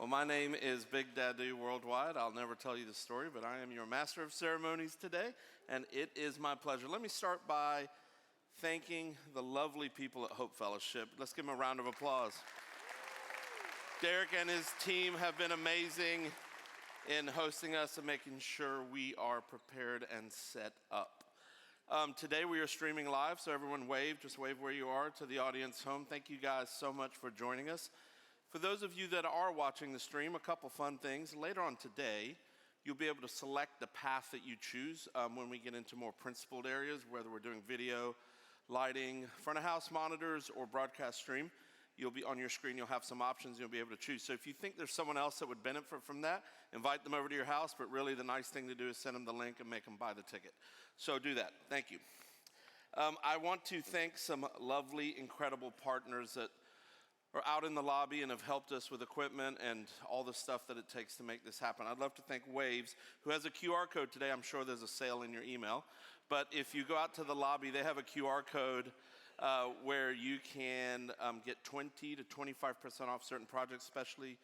Well, my name is Big Daddy Worldwide. I'll never tell you the story, but I am your master of ceremonies today, and it is my pleasure. Let me start by thanking the lovely people at Hope Fellowship. Let's give them a round of applause. Derek and his team have been amazing in hosting us and making sure we are prepared and set up. Today we are streaming live, so everyone wave, just wave where you are to the audience home. Thank you guys so much for joining us. For those of you that are watching the stream, a couple fun things. Later on today, you'll be able to select the path that you choose when we get into more principled areas, whether we're doing video, lighting, front of house monitors, or broadcast stream. You'll be on your screen, you'll have some options, you'll be able to choose. So if you think there's someone else that would benefit from that, invite them over to your house, but really the nice thing to do is send them the link and make them buy the ticket. So do that, thank you. I want to thank some lovely, incredible partners that are out in the lobby and have helped us with equipment and all the stuff that it takes to make this happen. I'd love to thank Waves, who has a QR code today. I'm sure there's a sale in your email. But if you go out to the lobby, they have a QR code where you can get 20 to 25% off certain projects, especially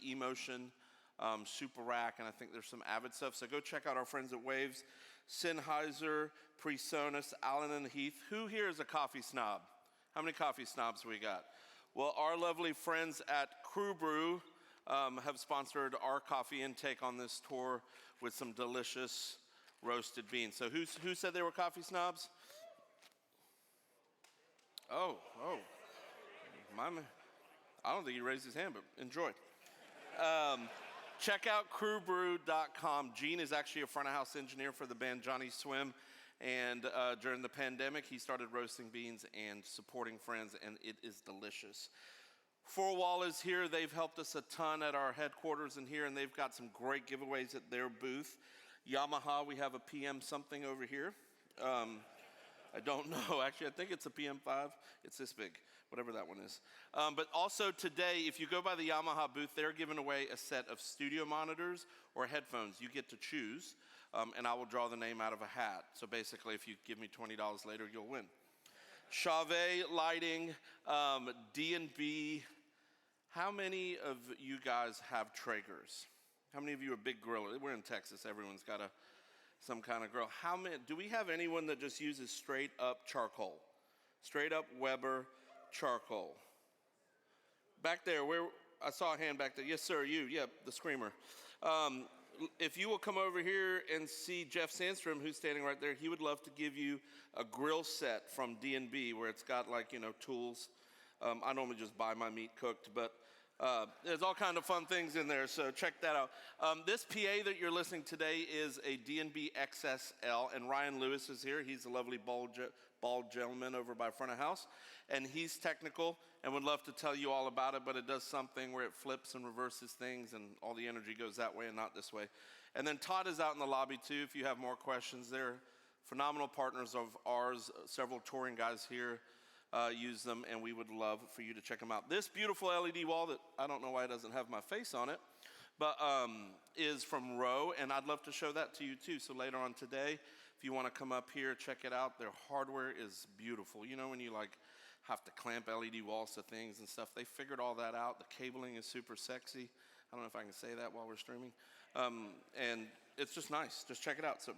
eMotion, Super Rack, and I think there's some Avid stuff. So go check out our friends at Waves, Sennheiser, PreSonus, Allen and Heath. Who here is a coffee snob? How many coffee snobs we got? Well, our lovely friends at Crew Brew have sponsored our coffee intake on this tour with some delicious roasted beans. So who said they were coffee snobs? Oh, I don't think he raised his hand, but enjoy. Check out crewbrew.com. Gene is actually a front of house engineer for the band Johnny Swim. And during the pandemic, he started roasting beans and supporting friends, and it is delicious. Four Wall is here. They've helped us a ton at our headquarters in here, and they've got some great giveaways at their booth. Yamaha, we have a PM something over here. I don't know, actually, I think it's a PM5. It's this big, whatever that one is. But also today, if you go by the Yamaha booth, they're giving away a set of studio monitors or headphones. You get to choose, and I will draw the name out of a hat. So basically, if you give me $20 later, you'll win. Chauvet Lighting, D&B. How many of you guys have Traegers? How many of you are big grillers? We're in Texas, everyone's got some kind of grill. How many? Do we have anyone that just uses straight up charcoal? Straight up Weber charcoal. Back there, where I saw a hand back there. Yes, sir, you. Yep, the screamer. If you will come over here and see Jeff Sandstrom, who's standing right there, he would love to give you a grill set from D&B where it's got tools. I normally just buy my meat cooked, but there's all kind of fun things in there, so check that out. This PA that you're listening today is a D&B XSL, and Ryan Lewis is here. He's a lovely bald gentleman over by front of house, and he's technical and would love to tell you all about it, but it does something where it flips and reverses things, and all the energy goes that way and not this way. And then Todd is out in the lobby too if you have more questions. They're phenomenal partners of ours. Several touring guys here use them, and we would love for you to check them out. This beautiful LED wall that I don't know why it doesn't have my face on it, but is from Rowe, and I'd love to show that to you too. So later on today, if you want to come up here, check it out. Their hardware is beautiful. You know when you have to clamp LED walls to things and stuff, they figured all that out. The cabling is super sexy. I don't know if I can say that while we're streaming. And it's just nice. Just check it out. So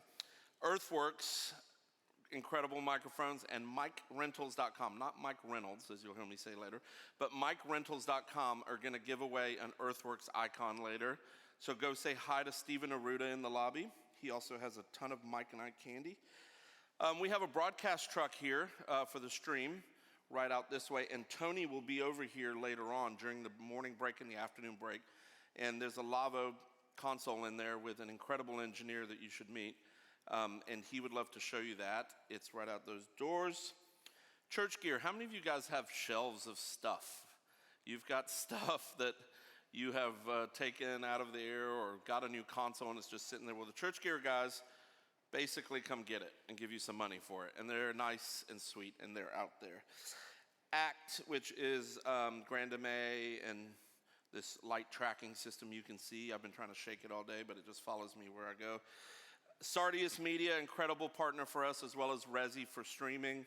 Earthworks, incredible microphones, and MikeRentals.com, not Mike Reynolds, as you'll hear me say later, but MikeRentals.com are going to give away an Earthworks icon later. So go say hi to Steven Aruda in the lobby. He also has a ton of Mike and Ike candy. We have a broadcast truck here for the stream right out this way, and Tony will be over here later on during the morning break and the afternoon break. And there's a Lavo console in there with an incredible engineer that you should meet. And he would love to show you that. It's right out those doors. Church gear. How many of you guys have shelves of stuff? You've got stuff that you have taken out of the air or got a new console and it's just sitting there. Well, the church gear guys basically come get it and give you some money for it. And they're nice and sweet, and they're out there. ACT, which is Grandame and this light tracking system you can see. I've been trying to shake it all day, but it just follows me where I go. Sardius Media, incredible partner for us, as well as Resi for streaming.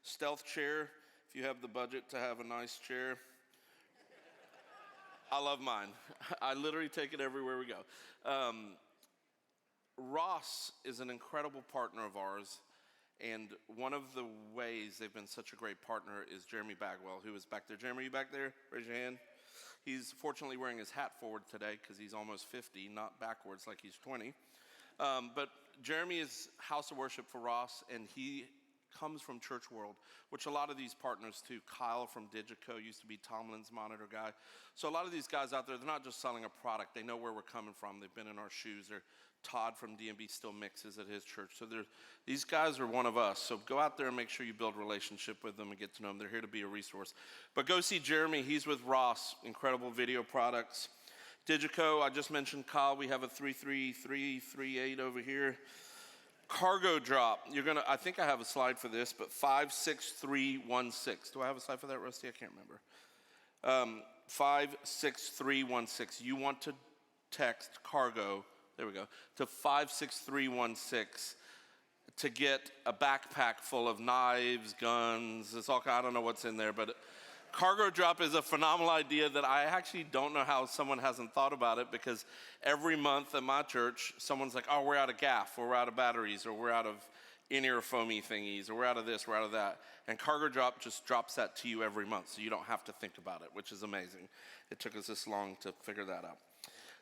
Stealth Chair, if you have the budget to have a nice chair. I love mine. I literally take it everywhere we go. Ross is an incredible partner of ours, and one of the ways they've been such a great partner is Jeremy Bagwell, who is back there. Jeremy, are you back there? Raise your hand. He's fortunately wearing his hat forward today because he's almost 50, not backwards like he's 20. But Jeremy is House of Worship for Ross, and he comes from Church World, which a lot of these partners too. Kyle from Digico used to be Tomlin's monitor guy. So a lot of these guys out there, they're not just selling a product. They know where we're coming from. They've been in our shoes. Todd from D&B still mixes at his church. So these guys are one of us. So go out there and make sure you build a relationship with them and get to know them. They're here to be a resource. But go see Jeremy. He's with Ross. Incredible video products. Digico, I just mentioned Kyle. We have a 33338 over here. Cargo drop. I think I have a slide for this, but 56316. Do I have a slide for that, Rusty? I can't remember. 56316. You want to text cargo, there we go, to 56316 to get a backpack full of knives, guns. I don't know what's in there, but cargo drop is a phenomenal idea that I actually don't know how someone hasn't thought about it, because every month at my church, someone's like, oh, we're out of gaff, or we're out of batteries, or we're out of in-ear foamy thingies, or we're out of this, we're out of that. And cargo drop just drops that to you every month, so you don't have to think about it, which is amazing. It took us this long to figure that out.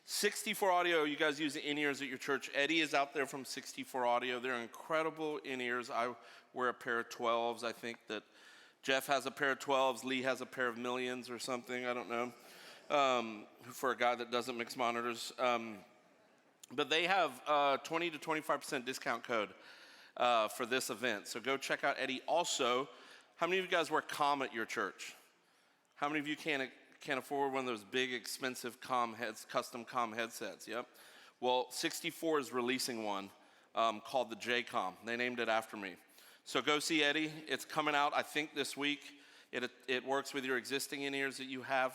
64 Audio, you guys use in-ears at your church. Eddie is out there from 64 Audio. They're incredible in-ears. I wear a pair of 12s, I think that Jeff has a pair of 12s. Lee has a pair of Millions or something. I don't know. For a guy that doesn't mix monitors. But they have 20 to 25% discount code for this event. So go check out Eddie. Also, how many of you guys wear comm at your church? How many of you can't afford one of those big, expensive custom comm headsets? Yep. Well, 64 is releasing one called the J-Com. They named it after me. So go see Eddie. It's coming out, I think, this week. It works with your existing in-ears that you have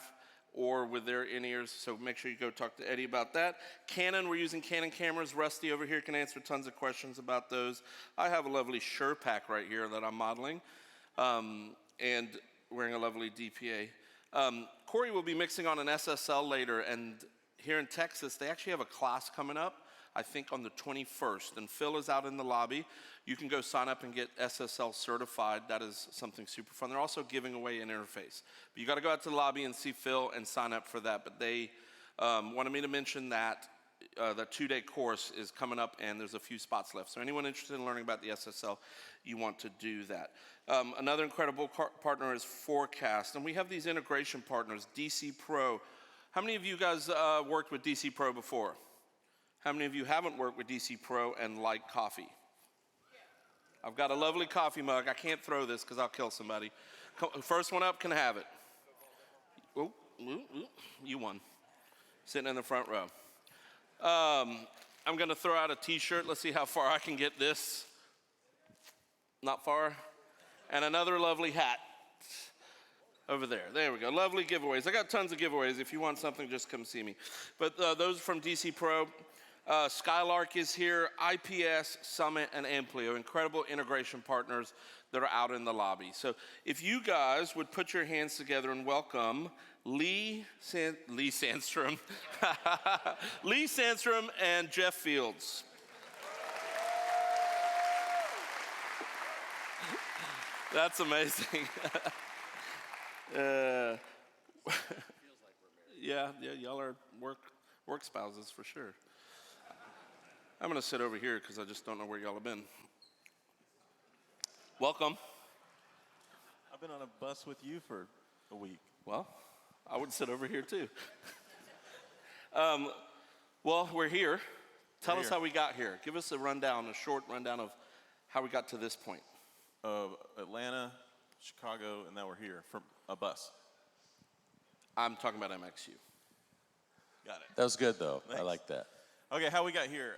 or with their in-ears, so make sure you go talk to Eddie about that. Canon, we're using Canon cameras. Rusty over here can answer tons of questions about those. I have a lovely SurePack right here that I'm modeling, and wearing a lovely DPA. Corey will be mixing on an SSL later, and here in Texas, they actually have a class coming up, I think on the 21st, and Phil is out in the lobby. You can go sign up and get SSL certified. That is something super fun. They're also giving away an interface. But you got to go out to the lobby and see Phil and sign up for that. But they wanted me to mention that the 2-day course is coming up, and there's a few spots left. So anyone interested in learning about the SSL, you want to do that. Another incredible partner is Forecast, and we have these integration partners, DC Pro. How many of you guys worked with DC Pro before? How many of you haven't worked with DC Pro and like coffee? I've got a lovely coffee mug. I can't throw this because I'll kill somebody. First one up can have it. Ooh, you won. Sitting in the front row. I'm going to throw out a t-shirt. Let's see how far I can get this. Not far. And another lovely hat over there. There we go. Lovely giveaways. I got tons of giveaways. If you want something, just come see me. But those from DC Pro. Skylark is here, IPS, Summit, and Amplio, incredible integration partners that are out in the lobby. So if you guys would put your hands together and welcome Lee Sandstrom, Lee Sandstrom and Jeff Fields. That's amazing. Yeah, y'all are work spouses for sure. I'm going to sit over here because I just don't know where y'all have been. Welcome. I've been on a bus with you for a week. Well, I would sit over here too. Well, we're here. Tell us how we got here. Give us a short rundown of how we got to this point. Atlanta, Chicago, and now we're here from a bus. I'm talking about MXU. Got it. That was good, though. Thanks. I like that. Okay, how we got here.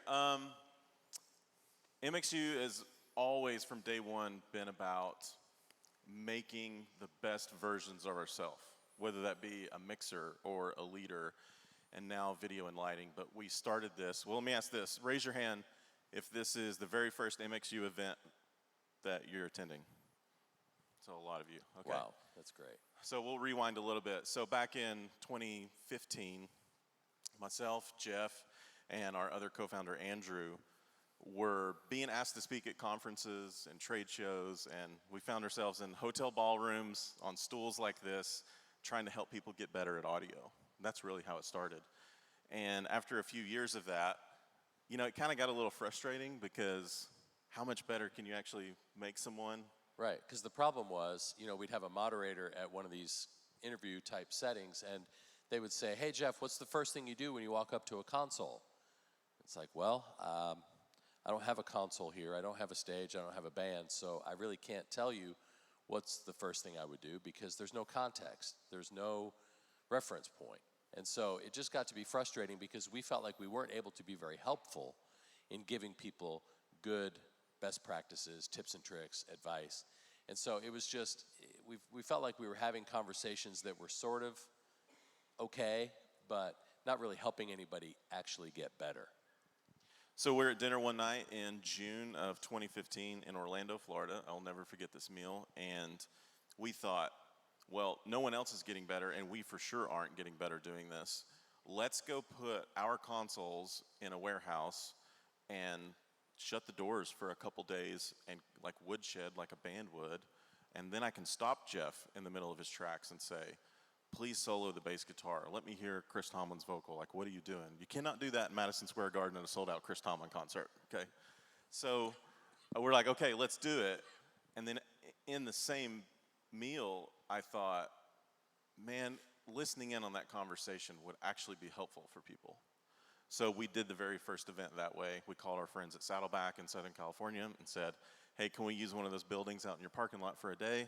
MXU has always, from day one, been about making the best versions of ourselves, whether that be a mixer or a leader, and now video and lighting. But we started this. Well, let me ask this. Raise your hand if this is the very first MXU event that you're attending. So a lot of you. Okay. Wow, that's great. So we'll rewind a little bit. So back in 2015, myself, Jeff, and our other co-founder, Andrew, were being asked to speak at conferences and trade shows, and we found ourselves in hotel ballrooms on stools like this, trying to help people get better at audio. That's really how it started. And after a few years of that, you know, it kind of got a little frustrating because how much better can you actually make someone? Right, because the problem was, you know, we'd have a moderator at one of these interview type settings, and they would say, hey, Jeff, what's the first thing you do when you walk up to a console? It's like, well, I don't have a console here. I don't have a stage. I don't have a band. So I really can't tell you what's the first thing I would do because there's no context. There's no reference point. And so it just got to be frustrating because we felt like we weren't able to be very helpful in giving people good best practices, tips and tricks, advice. And so it was just, we felt like we were having conversations that were sort of okay, but not really helping anybody actually get better. So we're at dinner one night in June of 2015 in Orlando, Florida. I'll never forget this meal. And we thought, well, no one else is getting better, and we for sure aren't getting better doing this. Let's go put our consoles in a warehouse and shut the doors for a couple days and like woodshed like a band would. And then I can stop Jeff in the middle of his tracks and say, please solo the bass guitar. Let me hear Chris Tomlin's vocal. Like, what are you doing? You cannot do that in Madison Square Garden at a sold-out Chris Tomlin concert, okay? So we're like, okay, let's do it. And then in the same meal, I thought, man, listening in on that conversation would actually be helpful for people. So we did the very first event that way. We called our friends at Saddleback in Southern California and said, hey, can we use one of those buildings out in your parking lot for a day?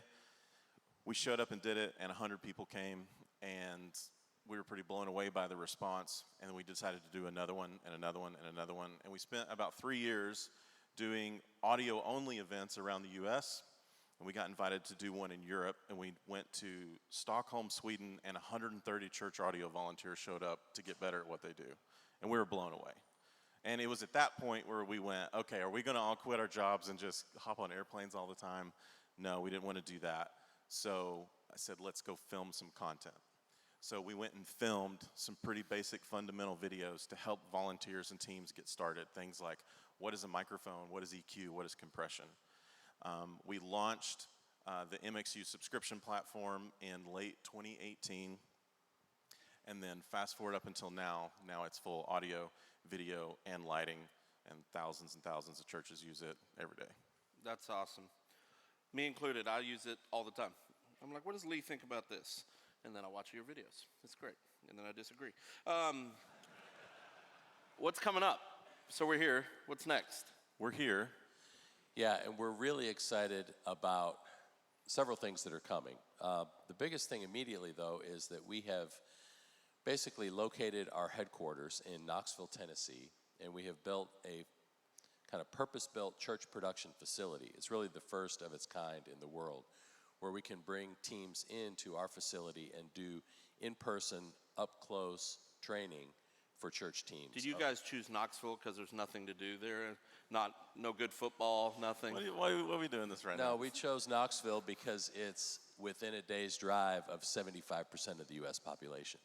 We showed up and did it, and 100 people came, and we were pretty blown away by the response. And then we decided to do another one, and another one, and another one. And we spent about 3 years doing audio-only events around the US, and we got invited to do one in Europe, and we went to Stockholm, Sweden, and 130 church audio volunteers showed up to get better at what they do. And we were blown away. And it was at that point where we went, okay, are we gonna all quit our jobs and just hop on airplanes all the time? No, we didn't want to do that. So I said, let's go film some content. So we went and filmed some pretty basic fundamental videos to help volunteers and teams get started. Things like, what is a microphone? What is EQ? What is compression? We launched the MXU subscription platform in late 2018. And then fast forward up until now it's full audio, video, and lighting, and thousands of churches use it every day. That's awesome. Me included, I use it all the time. I'm like, what does Lee think about this? And then I watch your videos. It's great. And then I disagree. What's coming up? So we're here. What's next? We're here. Yeah, and we're really excited about several things that are coming. The biggest thing immediately, though, is that we have basically located our headquarters in Knoxville, Tennessee, and we have built a kind of purpose-built church production facility. It's really the first of its kind in the world, where we can bring teams into our facility and do in-person, up-close training for church teams. Did you guys choose Knoxville because there's nothing to do there? No good football, nothing? Why are we doing this right now? No, we chose Knoxville because it's within a day's drive of 75% of the U.S. population.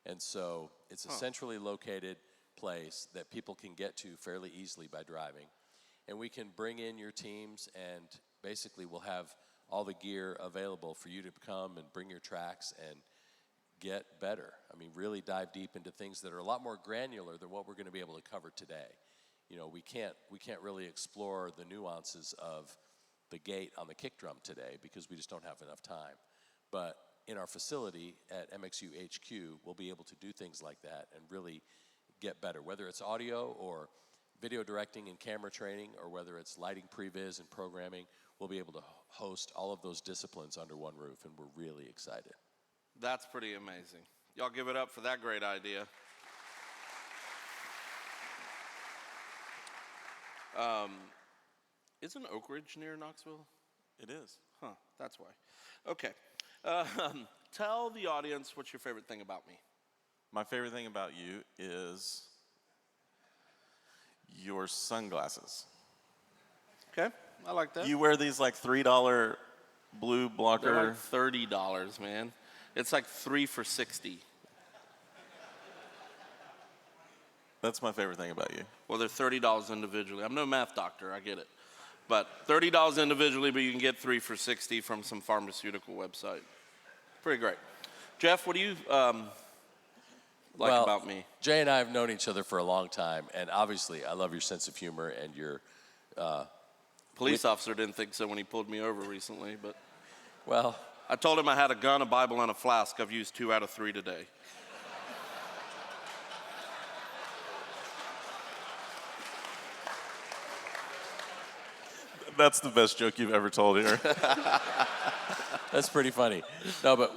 And so it's a centrally located place that people can get to fairly easily by driving. And we can bring in your teams, and basically we'll have all the gear available for you to come and bring your tracks and get better. I mean, really dive deep into things that are a lot more granular than what we're going to be able to cover today. You know, we can't really explore the nuances of the gate on the kick drum today because we just don't have enough time. But in our facility at MXU HQ, we'll be able to do things like that and really get better, whether it's audio or video directing and camera training, or whether it's lighting previs and programming. We'll be able to host all of those disciplines under one roof, and we're really excited. That's pretty amazing. Y'all give it up for that great idea. Isn't Oak Ridge near Knoxville? It is. Huh, that's why. Okay. Tell the audience what's your favorite thing about me. My favorite thing about you is your sunglasses. Okay, I like that. You wear these like $3 blue They're blocker. like $30, man. It's like 3 for $60. That's my favorite thing about you. Well, they're $30 individually. I'm no math doctor, I get it. But $30 individually, but you can get 3 for $60 from some pharmaceutical website. Pretty great. Jeff, what do you like Well, about me? Jay and I have known each other for a long time, and obviously I love your sense of humor and your, Police officer didn't think so when he pulled me over recently, but well, I told him I had a gun, a Bible, and a flask. I've used 2 out of 3 today. That's the best joke you've ever told here. that's pretty funny. No, but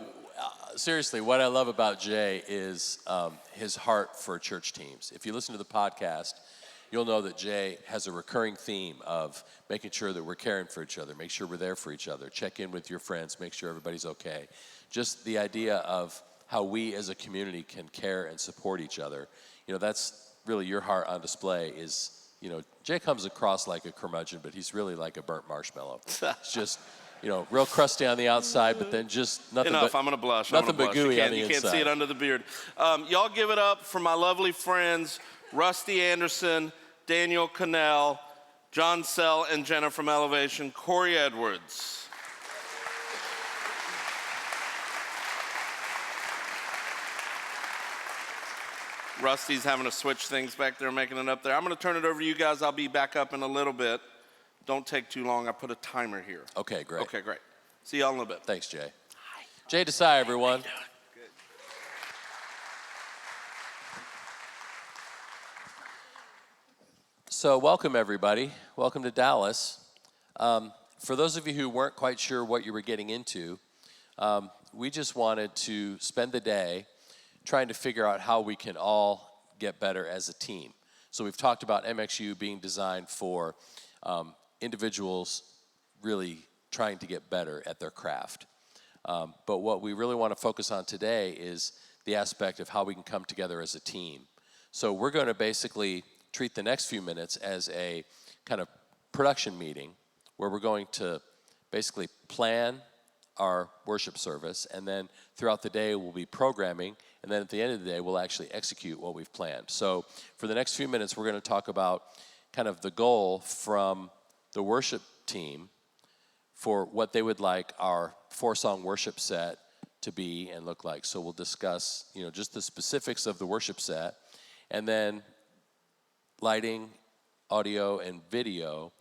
seriously, what I love about Jay is his heart for church teams. If you listen to the podcast, you'll know that Jay has a recurring theme of making sure that we're caring for each other, make sure we're there for each other, check in with your friends, make sure everybody's okay. Just the idea of how we as a community can care and support each other. You know, that's really your heart on display is, you know, Jay comes across like a curmudgeon, but he's really like a burnt marshmallow. It's just, you know, real crusty on the outside, but then just nothing Enough, but, I'm gonna blush. nothing I'm gonna but blush. gooey on the You inside. can't see it under the beard. Y'all give it up for my lovely friends, Rusty Anderson, Daniel Cannell, John Sell, and Jenna from Elevation, Corey Edwards. Rusty's having to switch things back there, making it up there. I'm gonna turn it over to you guys. I'll be back up in a little bit. Don't take too long. I put a timer here. Okay, great. Okay, great. See y'all in a little bit. Thanks, Jay. Jay Desai, everyone. So welcome, everybody. Welcome to Dallas. For those of you who weren't quite sure what you were getting into, we just wanted to spend the day trying to figure out how we can all get better as a team. So we've talked about MXU being designed for individuals really trying to get better at their craft. But what we really want to focus on today is the aspect of how we can come together as a team. So we're going to basically treat the next few minutes as a kind of production meeting where we're going to basically plan our worship service, and then throughout the day we'll be programming, and then at the end of the day we'll actually execute what we've planned. So for the next few minutes we're going to talk about kind of the goal from the worship team for what they would like our 4-song worship set to be and look like. So we'll discuss, you know, just the specifics of the worship set, and then lighting, audio, and video.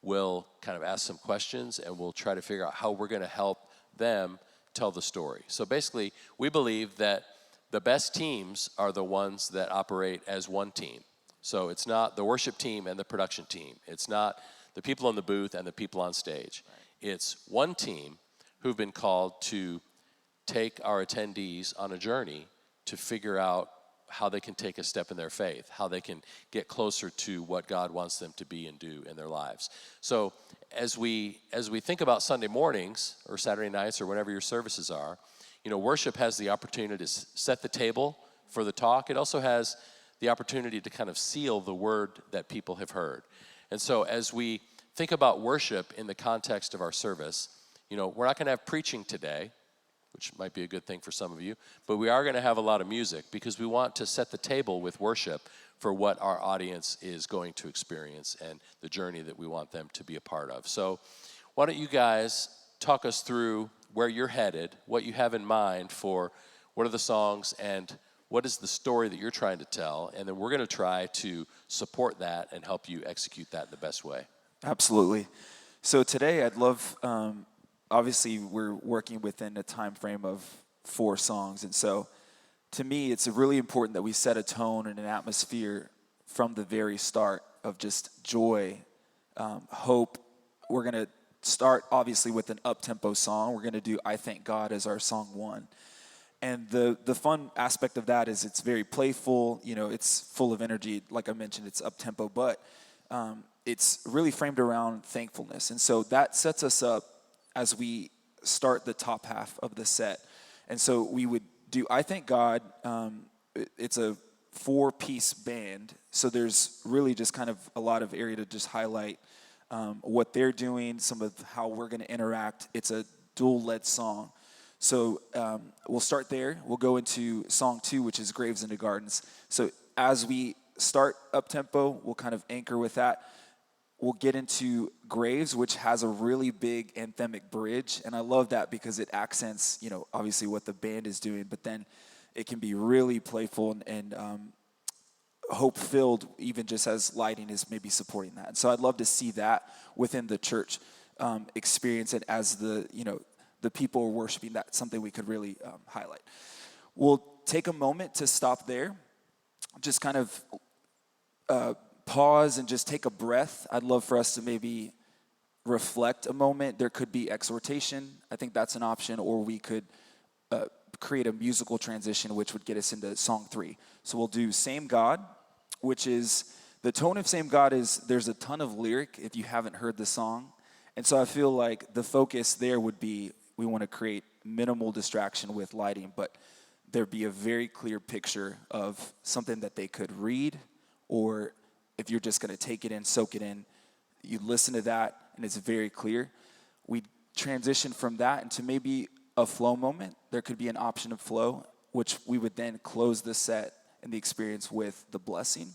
We'll kind of ask some questions, and we'll try to figure out how we're going to help them tell the story. So basically, we believe that the best teams are the ones that operate as one team. So it's not the worship team and the production team. It's not the people in the booth and the people on stage. Right. It's one team who've been called to take our attendees on a journey to figure out how they can take a step in their faith, how they can get closer to what God wants them to be and do in their lives. So as we think about Sunday mornings or Saturday nights or whenever your services are, you know, worship has the opportunity to set the table for the talk. It also has the opportunity to kind of seal the word that people have heard. And so as we think about worship in the context of our service, you know, we're not going to have preaching today, which might be a good thing for some of you, but we are going to have a lot of music because we want to set the table with worship for what our audience is going to experience and the journey that we want them to be a part of. So why don't you guys talk us through where you're headed, what you have in mind for what are the songs and what is the story that you're trying to tell, and then we're going to try to support that and help you execute that in the best way. Absolutely. So today I'd love, obviously we're working within a time frame of 4 songs, and so to me it's really important that we set a tone and an atmosphere from the very start of just joy, hope. We're going to start obviously with an up-tempo song. We're going to do I Thank God as our song 1. And the fun aspect of that is it's very playful, you know, it's full of energy. Like I mentioned, it's up-tempo, but it's really framed around thankfulness. And so that sets us up as we start the top half of the set. And so we would do I Thank God. It's a 4-piece band, so there's really just kind of a lot of area to just highlight what they're doing, some of how we're going to interact. It's a dual-led song. So we'll start there. We'll go into song 2, which is Graves into Gardens. So as we start up-tempo, we'll kind of anchor with that. We'll get into Graves, which has a really big anthemic bridge. And I love that because it accents, obviously what the band is doing, but then it can be really playful and hope-filled, even just as lighting is maybe supporting that. And so I'd love to see that within the church, experience it as the people are worshiping. That's something we could really highlight. We'll take a moment to stop there, just kind of pause and just take a breath. I'd love for us to maybe reflect a moment. There could be exhortation. I think that's an option, or we could create a musical transition, which would get us into song 3. So we'll do Same God, which is, the tone of Same God is, there's a ton of lyric if you haven't heard the song. And so I feel like the focus there would be, we want to create minimal distraction with lighting, but there'd be a very clear picture of something that they could read, or if you're just going to take it in, soak it in, you listen to that and it's very clear. We transition from that into maybe a flow moment. There could be an option of flow, which we would then close the set and the experience with the blessing.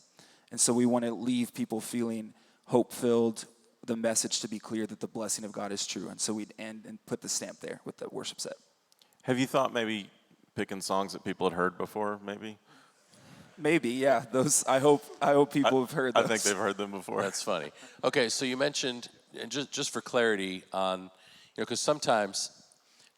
And so we want to leave people feeling hope-filled, the message to be clear that the blessing of God is true. And so we'd end and put the stamp there with the worship set. Have you thought maybe picking songs that people had heard before, maybe? Maybe, yeah. Those I hope people have heard those. I think they've heard them before. That's funny. Okay, so you mentioned, and just for clarity on, because sometimes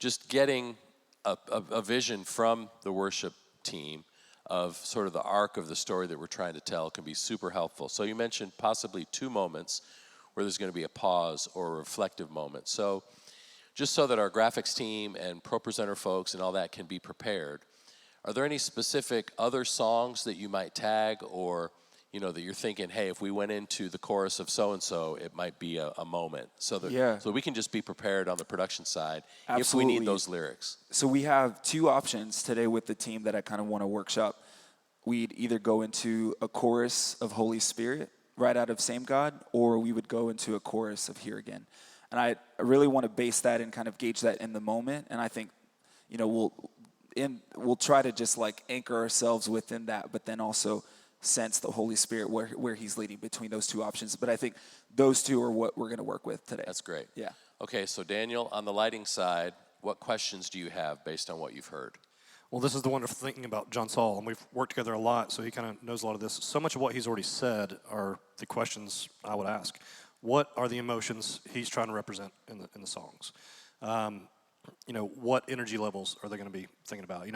just getting a vision from the worship team of sort of the arc of the story that we're trying to tell can be super helpful. So you mentioned possibly 2 moments where there's going to be a pause or a reflective moment. So just so that our graphics team and ProPresenter folks and all that can be prepared, are there any specific other songs that you might tag, or that you're thinking, hey, if we went into the chorus of so-and-so, it might be a moment, so we can just be prepared on the production side if we need those lyrics? So we have 2 options today with the team that I kind of want to workshop. We'd either go into a chorus of Holy Spirit right out of Same God, or we would go into a chorus of Here Again. And I really want to base that and kind of gauge that in the moment. And I think, we'll try to just like anchor ourselves within that, but then also sense the Holy Spirit where he's leading between those 2 options. But I think those 2 are what we're going to work with today. That's great. Yeah. Okay, so Daniel, on the lighting side, what questions do you have based on what you've heard? Well, this is the wonderful thing about John Saul, and we've worked together a lot, so he kind of knows a lot of this. So much of what he's already said are the questions I would ask. What are the emotions he's trying to represent in the songs? What energy levels are they going to be thinking about?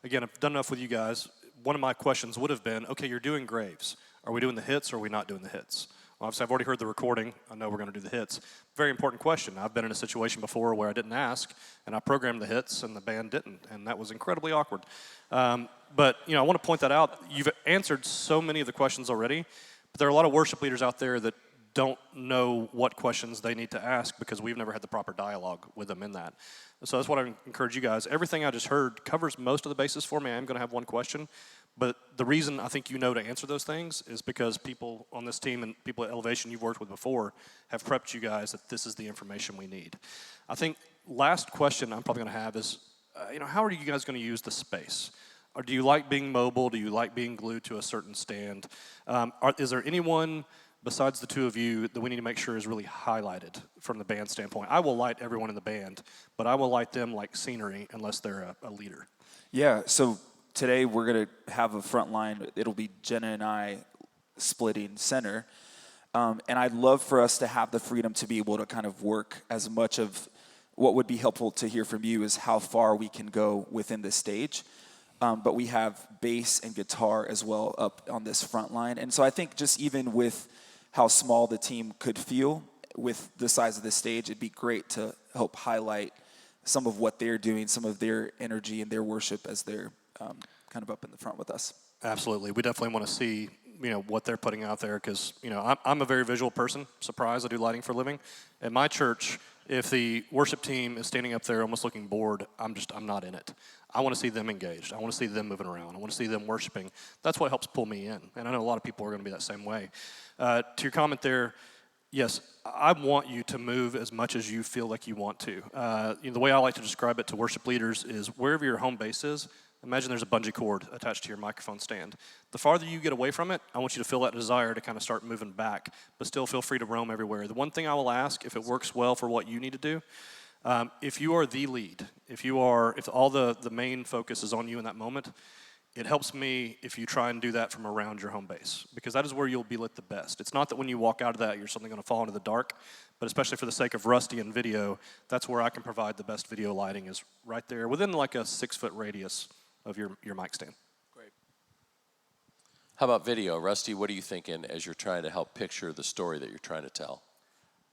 Again, I've done enough with you guys. One of my questions would have been, okay, you're doing Graves. Are we doing the hits or are we not doing the hits? Well, obviously, I've already heard the recording. I know we're going to do the hits. Very important question. I've been in a situation before where I didn't ask, and I programmed the hits, and the band didn't, and that was incredibly awkward. But I want to point that out. You've answered so many of the questions already, but there are a lot of worship leaders out there that don't know what questions they need to ask because we've never had the proper dialogue with them in that. So that's what I encourage you guys. Everything I just heard covers most of the bases for me. I am going to have one question. But the reason I think to answer those things is because people on this team and people at Elevation you've worked with before have prepped you guys that this is the information we need. I think last question I'm probably going to have is, how are you guys going to use the space? Or do you like being mobile? Do you like being glued to a certain stand? Is there anyone besides the 2 of you that we need to make sure is really highlighted from the band standpoint? I will light everyone in the band, but I will light them like scenery unless they're a leader. Yeah, so today we're going to have a front line. It'll be Jenna and I splitting center. And I'd love for us to have the freedom to be able to kind of work as much of what would be helpful to hear from you is how far we can go within the stage. But we have bass and guitar as well up on this front line. And so I think just even with how small the team could feel with the size of the stage, it'd be great to help highlight some of what they're doing, some of their energy and their worship as they're kind of up in the front with us. Absolutely. We definitely want to see, what they're putting out there because, I'm a very visual person. Surprise, I do lighting for a living. At my church, if the worship team is standing up there almost looking bored, I'm not in it. I want to see them engaged. I want to see them moving around. I want to see them worshiping. That's what helps pull me in. And I know a lot of people are going to be that same way. To your comment there, Yes, I want you to move as much as you feel like you want to. The way I like to describe it to worship leaders is wherever your home base is, imagine there's a bungee cord attached to your microphone stand. The farther you get away from it, I want you to feel that desire to kind of start moving back, but still feel free to roam everywhere. The one thing I will ask, if it works well for what you need to do, if you are the lead, if all the main focus is on you in that moment, it helps me if you try and do that from around your home base, because that is where you'll be lit the best. It's not that when you walk out of that, you're suddenly going to fall into the dark, but especially for the sake of Rusty and video, that's where I can provide the best video lighting, is right there within like a 6-foot radius of your mic stand. Great. How about video? Rusty, what are you thinking as you're trying to help picture the story that you're trying to tell?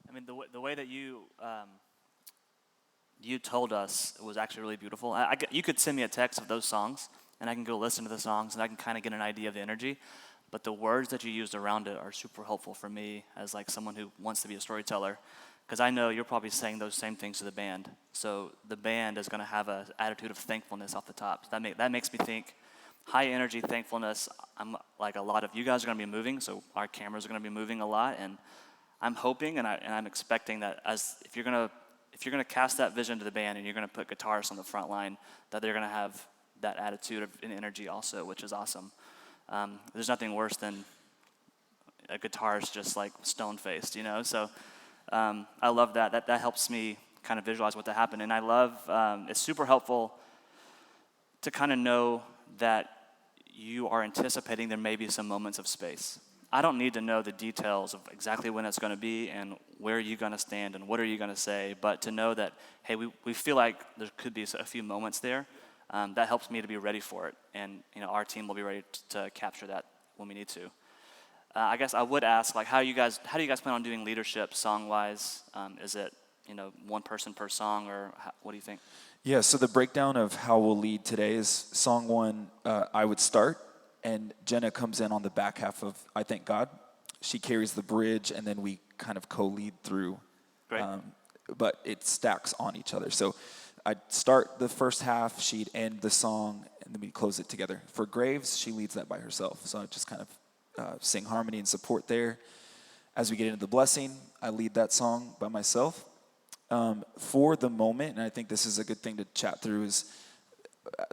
I mean, the way that you told us was actually really beautiful. You could send me a text of those songs, and I can go listen to the songs, and I can kind of get an idea of the energy. But the words that you used around it are super helpful for me as like someone who wants to be a storyteller, because I know you're probably saying those same things to the band. So the band is going to have an attitude of thankfulness off the top. So that makes me think high energy thankfulness. I'm like, a lot of you guys are going to be moving, so our cameras are going to be moving a lot, and I'm hoping and I'm expecting that if you're going to cast that vision to the band and you're going to put guitarists on the front line, that they're going to have that attitude and energy also, which is awesome. There's nothing worse than a guitarist just like stone-faced, So I love that. That helps me kind of visualize what that happened. And I love, it's super helpful to kind of know that you are anticipating there may be some moments of space. I don't need to know the details of exactly when it's going to be and where you're going to stand and what are you going to say, but to know that, hey, we feel like there could be a few moments there. That helps me to be ready for it, and our team will be ready to capture that when we need to. I guess I would ask, like, how do you guys plan on doing leadership song-wise? Is it one person per song, or what do you think? Yeah, so the breakdown of how we'll lead today is song one, I would start, and Jenna comes in on the back half of I Thank God. She carries the bridge, and then we kind of co-lead through. Great. But it stacks on each other. So I'd start the first half, she'd end the song, and then we'd close it together. For Graves, she leads that by herself. So I just kind of sing harmony and support there. As we get into the blessing, I lead that song by myself. For the moment, and I think this is a good thing to chat through, is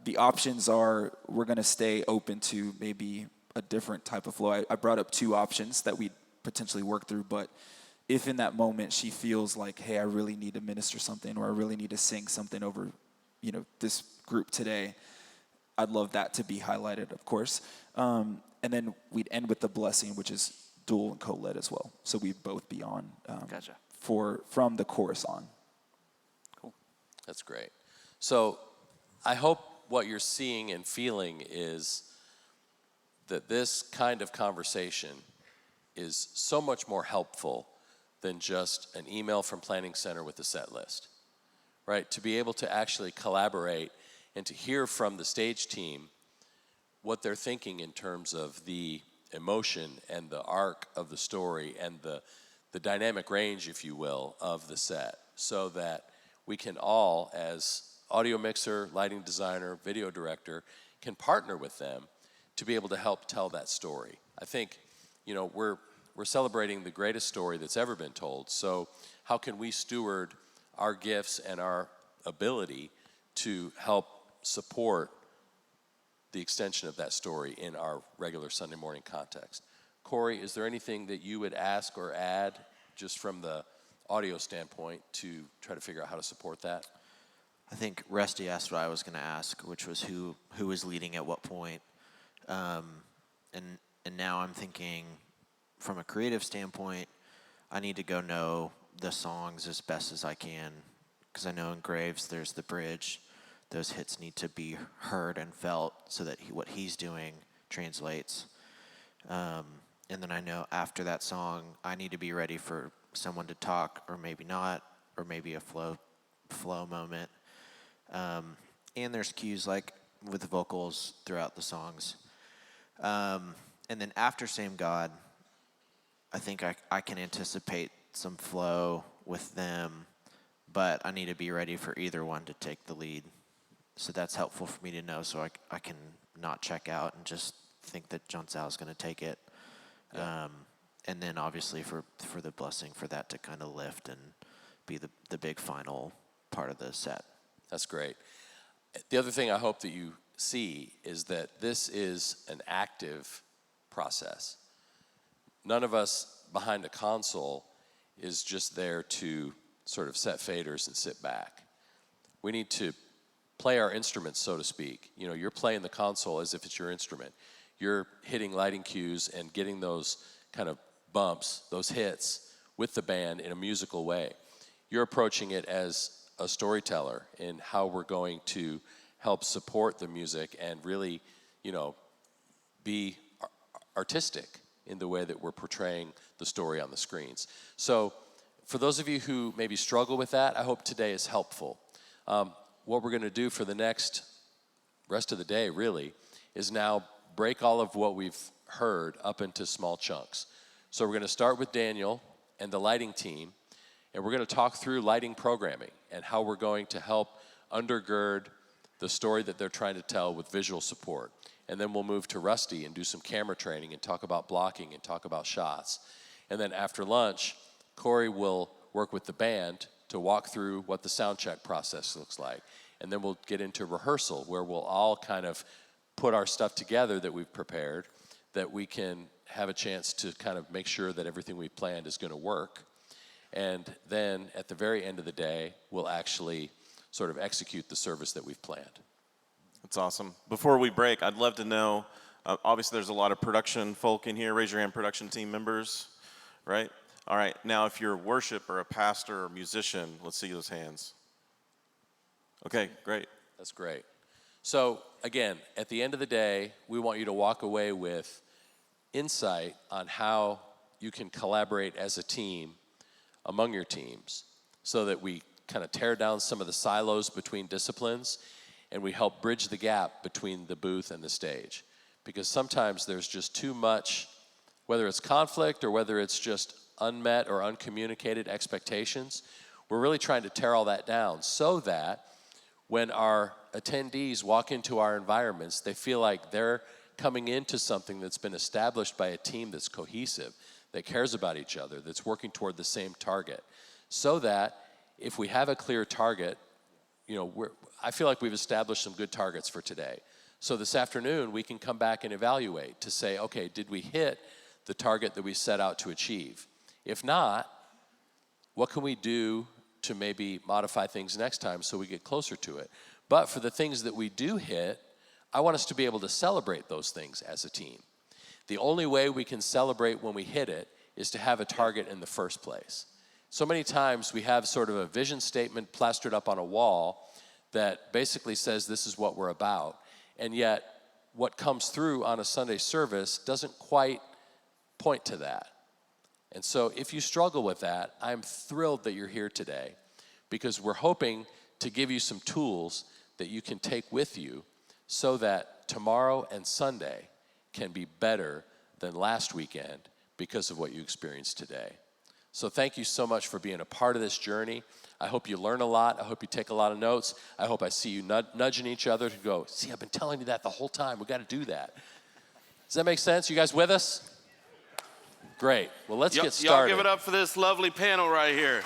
the options are we're going to stay open to maybe a different type of flow. I brought up 2 options that we'd potentially work through, but if in that moment she feels like, hey, I really need to minister something, or I really need to sing something over, this group today, I'd love that to be highlighted, of course. And then we'd end with the blessing, which is dual and co-led as well. So we'd both be on Gotcha. from the chorus on. Cool. That's great. So I hope what you're seeing and feeling is that this kind of conversation is so much more helpful than just an email from Planning Center with a set list, right? To be able to actually collaborate and to hear from the stage team what they're thinking in terms of the emotion and the arc of the story and the dynamic range, if you will, of the set, so that we can all, as audio mixer, lighting designer, video director, can partner with them to be able to help tell that story. I think, we're celebrating the greatest story that's ever been told. So how can we steward our gifts and our ability to help support the extension of that story in our regular Sunday morning context? Corey, is there anything that you would ask or add just from the audio standpoint to try to figure out how to support that? I think Rusty asked what I was going to ask, which was who was leading at what point. And now I'm thinking, from a creative standpoint, I need to go know the songs as best as I can, because I know in Graves there's the bridge. Those hits need to be heard and felt so that what he's doing translates. And then I know after that song, I need to be ready for someone to talk, or maybe not, or maybe a flow moment. And there's cues like with the vocals throughout the songs. And then after Same God, I think I can anticipate some flow with them, but I need to be ready for either one to take the lead. So that's helpful for me to know, so I can not check out and just think that John Sal is going to take it. Yeah. and then obviously for the blessing for that to kind of lift and be the big final part of the set. That's great. The other thing I hope that you see is that this is an active process. None of us behind a console is just there to sort of set faders and sit back. We need to play our instruments, so to speak. You know, you're playing the console as if it's your instrument. You're hitting lighting cues and getting those kind of bumps, those hits with the band in a musical way. You're approaching it as a storyteller in how we're going to help support the music and really, you know, be artistic in the way that we're portraying the story on the screens. So for those of you who maybe struggle with that, I hope today is helpful. What we're going to do for the next rest of the day, really, is now break all of what we've heard up into small chunks. So we're going to start with Daniel and the lighting team, and we're going to talk through lighting programming and how we're going to help undergird the story that they're trying to tell with visual support. And then we'll move to Rusty and do some camera training and talk about blocking and talk about shots. And then after lunch, Corey will work with the band to walk through what the sound check process looks like. And then we'll get into rehearsal where we'll all kind of put our stuff together that we've prepared, that we can have a chance to kind of make sure that everything we've planned is going to work. And then at the very end of the day, we'll actually sort of execute the service that we've planned. That's awesome. Before we break, I'd love to know, obviously there's a lot of production folk in here. Raise your hand, production team members, right? All right, now if you're worship or a pastor or musician, let's see those hands. Okay, great. That's great. So again, at the end of the day, we want you to walk away with insight on how you can collaborate as a team among your teams so that we kind of tear down some of the silos between disciplines and we help bridge the gap between the booth and the stage. Because sometimes there's just too much, whether it's conflict or whether it's just unmet or uncommunicated expectations. We're really trying to tear all that down so that when our attendees walk into our environments, they feel like they're coming into something that's been established by a team that's cohesive, that cares about each other, that's working toward the same target. So that if we have a clear target, you know, I feel like we've established some good targets for today. So this afternoon, we can come back and evaluate to say, okay, did we hit the target that we set out to achieve? If not, what can we do to maybe modify things next time so we get closer to it? But for the things that we do hit, I want us to be able to celebrate those things as a team. The only way we can celebrate when we hit it is to have a target in the first place. So many times we have sort of a vision statement plastered up on a wall that basically says this is what we're about, and yet what comes through on a Sunday service doesn't quite point to that. And so if you struggle with that, I'm thrilled that you're here today because we're hoping to give you some tools that you can take with you so that tomorrow and Sunday can be better than last weekend because of what you experienced today. So thank you so much for being a part of this journey. I hope you learn a lot. I hope you take a lot of notes. I hope I see you nudging each other to go, see, I've been telling you that the whole time. We got to do that. Does that make sense? You guys with us? Great. Well, let's get started. Y'all give it up for this lovely panel right here.